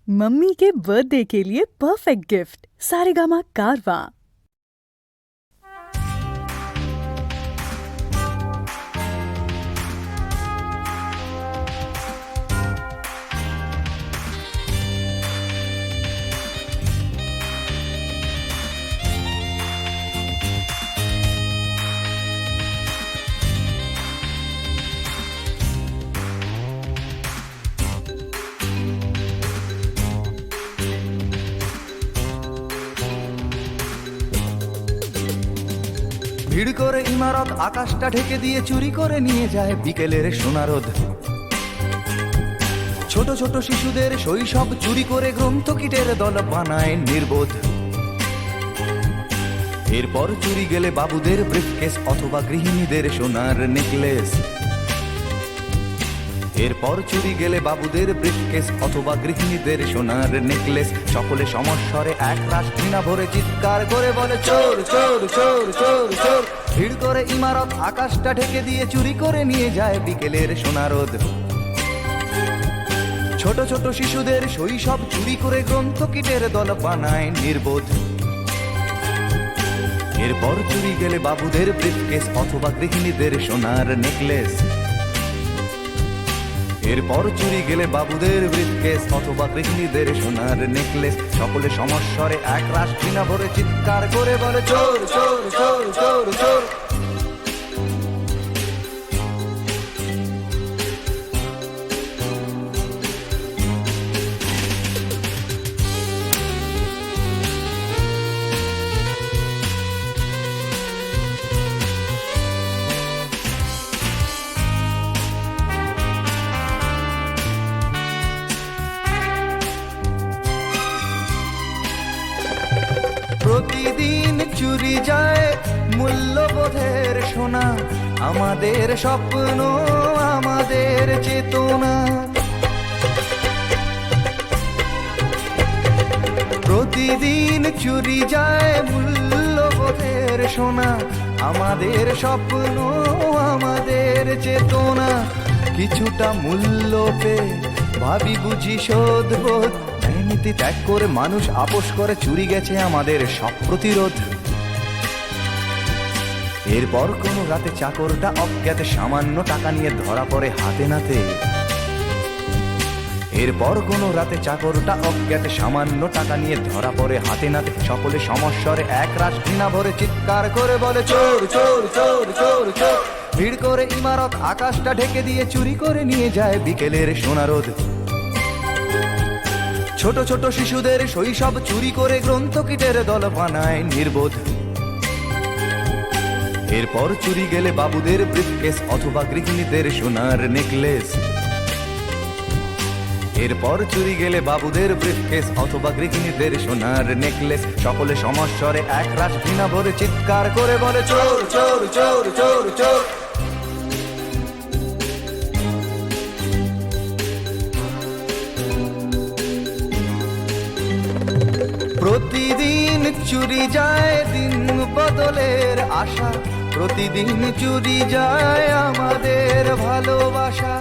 Mummy के birthday के लिए परफेक्ट गिफ्ट सारेगामा कारवां। ভিড় করে ইমারত আকাশটা ঢেকে দিয়ে চুরি করে নিয়ে যায় বিকেলের সোনারোদ। ছোট ছোট শিশুদের শৈশব চুরি করে গ্রন্থকিটের দল বানায় নির্বোধ। এরপর চুরি গেলে বাবুদের ব্রিফকেস অথবা গৃহিণীদের সোনার নেকলেস। এরপর চুরি গেলে বাবুদের ব্রিফকেস অথবা গৃহিণীদের সোনার নেকলেস। সকলে সমস্বরে এক রাশ ঘৃণা ভরে চিৎকার করে বলে চোর চোর চোর চোর চোর। ভিড় করে ইমারত আকাশটা ঢেকে দিয়ে চুরি করে নিয়ে যায় বিকেলের সোনারোদ। ছোট ছোট শিশুদের শৈশব চুরি করে গ্রন্থকিটের দল বানায় নির্বোধ। এরপর চুরি গেলে বাবুদের ব্রিফকেস অথবা গৃহিণীদের সোনার নেকলেস। এরপর চুরি গেলে বাবুদের ব্রিফকেস অথবা গৃহিণীদের সোনার নেকলেস। সকলে সমস্বরে এক রাশ ঘৃণা ভরে চিৎকার করে বলে চোর চোর চোর চোর চোর। প্রতিদিন চুরি যায় মূল্যবোধের সোনা, আমাদের স্বপ্ন আমাদের চেতনা। প্রতিদিন চুরি যায় মূল্যবোধের সোনা, আমাদের স্বপ্ন আমাদের চেতনা। কিছুটা মূল্য পেয়ে ভাবি বুঝি শোধবোধ, নীতি ত্যাগ করে মানুষ আপোষ করে চুরি গেছে আমাদের সব প্রতিরোধ। এরপর কোনো রাতে চাকরটা অজ্ঞাতে সামান্য টাকা নিয়ে ধরা পড়ে হাতে নাতে। এরপর কোনো রাতে চাকরটা অজ্ঞাতে সামান্য টাকা নিয়ে ধরা পড়ে হাতে নাতে। সকলে সমস্বরে এক রাশ ঘৃণা ভরে চিৎকার করে বলে চোর চোর চোর চোর চোর। ভিড় করে ইমারত আকাশটা ঢেকে দিয়ে চুরি করে নিয়ে যায় বিকেলের সোনারোদ। ছোট ছোট শিশুদের শৈশব চুরি করে গ্রন্থকিটের দল বানায় নির্বোধ। এরপর চুরি গেলে বাবুদের ব্রিফকেস অথবা গৃহিণীদের সোনার নেকলেস। এরপর চুরি গেলে বাবুদের ব্রিফকেস অথবা গৃহিণীদের সোনার নেকলেস। সকলে সমস্বরে এক রাশ ঘৃণা ভরে চিৎকার করে বলে চোর চোর চোর চোর চোর। প্রতিদিন চুরি যায় দিন বদলের আশা, প্রতিদিন চুরি যায় আমাদের ভালোবাসা।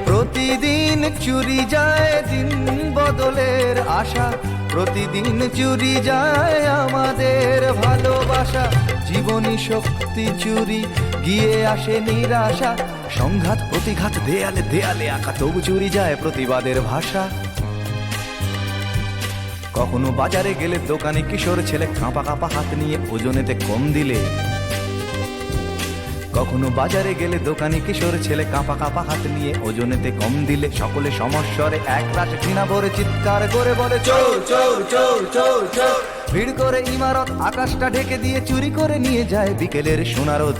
প্রতিদিন চুরি যায় দিন বদলের আশা, প্রতিদিন চুরি যায় আমাদের ভালোবাসা। জীবনী শক্তি চুরি গিয়ে আসে নিরাশা, সংঘাত প্রতিঘাত দেয়ালে দেয়ালে আঁকা, তবু চুরি যায় প্রতিবাদের ভাষা। কখনো বাজারে গেলে দোকানে কিশোর ছেলে কাঁপা কাঁপা হাত নিয়ে ওজনেতে কম দিলে। কখনো বাজারে গেলে দোকানে কিশোর ছেলে কাঁপা কাঁপা হাত নিয়ে ওজনেতে কম দিলে। সকলে সমস্বরে এক রাশ ঘৃণা ভরে চিৎকার করে বলে চোর চোর চোর চোর চোর। ভিড় করে ইমারত আকাশটা ঢেকে দিয়ে চুরি করে নিয়ে যায় বিকেলের সোনারোদ।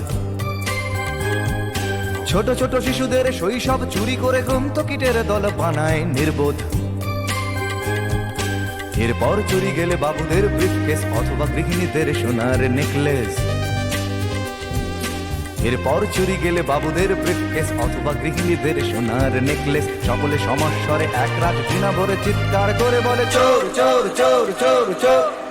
ছোট ছোট শিশুদের শৈশব চুরি করে গ্রন্থকিটের দল বানায় নির্বোধ। এরপর চুরি গেলে বাবুদের ব্রিফকেস অথবা গৃহিণীদের সোনার নেকলেস। এরপর চুরি গেলে বাবুদের ব্রিফকেস অথবা গৃহিণীদের সোনার নেকলেস। সকলে সমস্বরে এক রাত ঘৃণা ভরে চিৎকার করে বলে চোর চোর চোর চোর চোর।